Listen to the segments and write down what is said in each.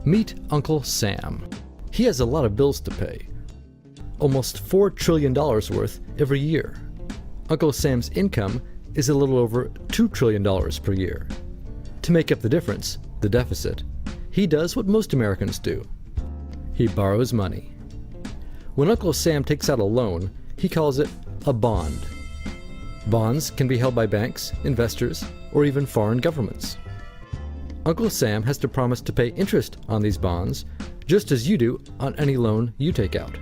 Meet Uncle Sam. He has a lot of bills to pay. Almost $4 trillion worth every year. Uncle Sam's income is a little over $2 trillion per year. To make up the difference, the deficit, he does what most Americans do. He borrows money. When Uncle Sam takes out a loan, he calls it a bond. Bonds can be held by banks, investors, or even foreign governments. Uncle Sam has to promise to pay interest on these bonds, just as you do on any loan you take out.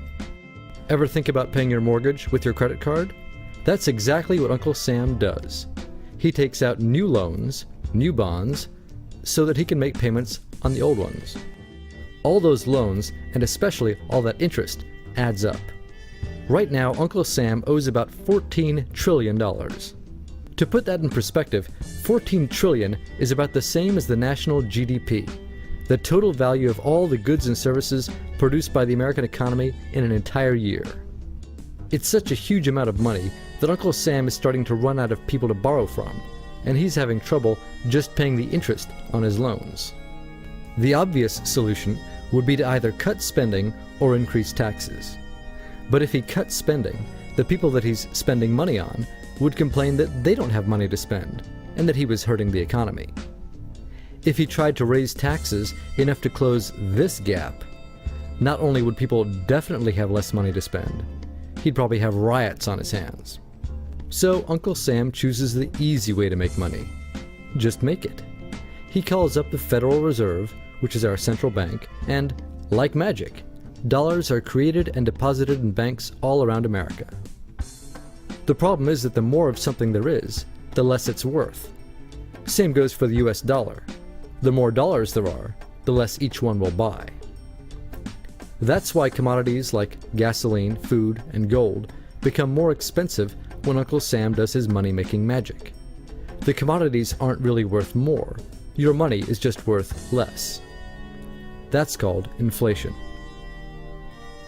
Ever think about paying your mortgage with your credit card? That's exactly what Uncle Sam does. He takes out new loans, new bonds, so that he can make payments on the old ones. All those loans, and especially all that interest, adds up. Right now, Uncle Sam owes about $14 trillion. To put that in perspective, 14 trillion is about the same as the national GDP, the total value of all the goods and services produced by the American economy in an entire year. It's such a huge amount of money that Uncle Sam is starting to run out of people to borrow from, and he's having trouble just paying the interest on his loans. The obvious solution would be to either cut spending or increase taxes. But if he cuts spending, the people that he's spending money on would complain that they don't have money to spend, and that he was hurting the economy. If he tried to raise taxes enough to close this gap, not only would people definitely have less money to spend, he'd probably have riots on his hands. So Uncle Sam chooses the easy way to make money. Just make it. He calls up the Federal Reserve, which is our central bank, and, like magic, dollars are created and deposited in banks all around America. The problem is that the more of something there is, the less it's worth. Same goes for the US dollar. The more dollars there are, the less each one will buy. That's why commodities like gasoline, food, and gold become more expensive when Uncle Sam does his money-making magic. The commodities aren't really worth more. Your money is just worth less. That's called inflation.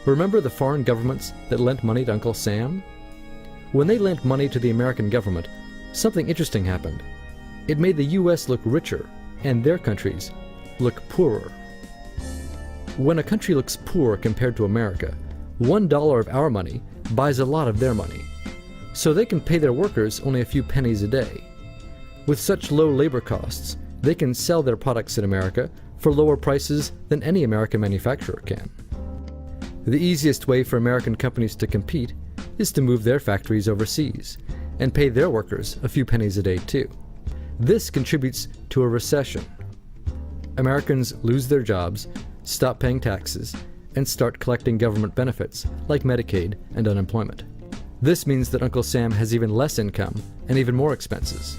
Remember the foreign governments that lent money to Uncle Sam? When they lent money to the American government, something interesting happened. It made the US look richer, and their countries look poorer. When a country looks poor compared to America, $1 of our money buys a lot of their money, so they can pay their workers only a few pennies a day. With such low labor costs, they can sell their products in America for lower prices than any American manufacturer can. The easiest way for American companies to compete is to move their factories overseas and pay their workers a few pennies a day too. This contributes to a recession. Americans lose their jobs, stop paying taxes, and start collecting government benefits like Medicaid and unemployment. This means that Uncle Sam has even less income and even more expenses.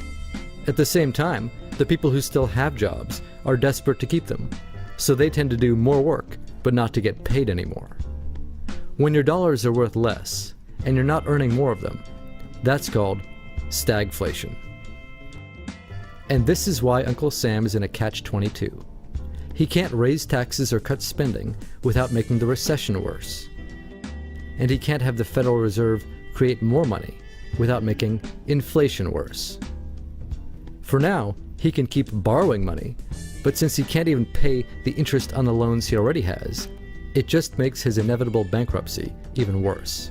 At the same time, the people who still have jobs are desperate to keep them, so they tend to do more work but not to get paid anymore. When your dollars are worth less, and you're not earning more of them, that's called stagflation. And this is why Uncle Sam is in a catch-22. He can't raise taxes or cut spending without making the recession worse. And he can't have the Federal Reserve create more money without making inflation worse. For now, he can keep borrowing money, but since he can't even pay the interest on the loans he already has, it just makes his inevitable bankruptcy even worse.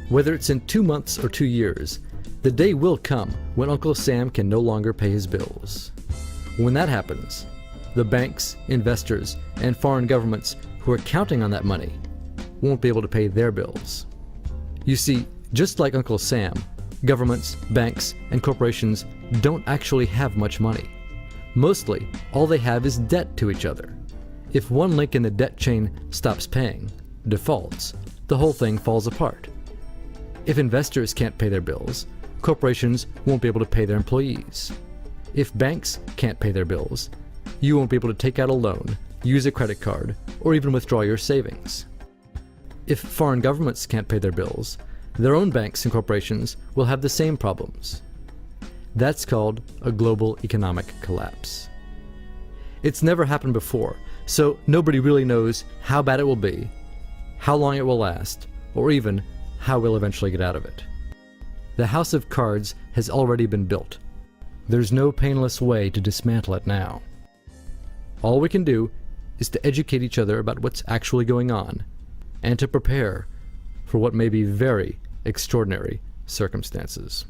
Whether it's in 2 months or 2 years, the day will come when Uncle Sam can no longer pay his bills. When that happens, the banks, investors, and foreign governments who are counting on that money won't be able to pay their bills. You see, just like Uncle Sam, governments, banks, and corporations don't actually have much money. Mostly, all they have is debt to each other. If one link in the debt chain stops paying, defaults, the whole thing falls apart. If investors can't pay their bills, corporations won't be able to pay their employees. If banks can't pay their bills, you won't be able to take out a loan, use a credit card, or even withdraw your savings. If foreign governments can't pay their bills, their own banks and corporations will have the same problems. That's called a global economic collapse. It's never happened before, so nobody really knows how bad it will be, how long it will last, or even how we'll eventually get out of it. The house of cards has already been built. There's no painless way to dismantle it now. All we can do is to educate each other about what's actually going on, and to prepare for what may be very extraordinary circumstances.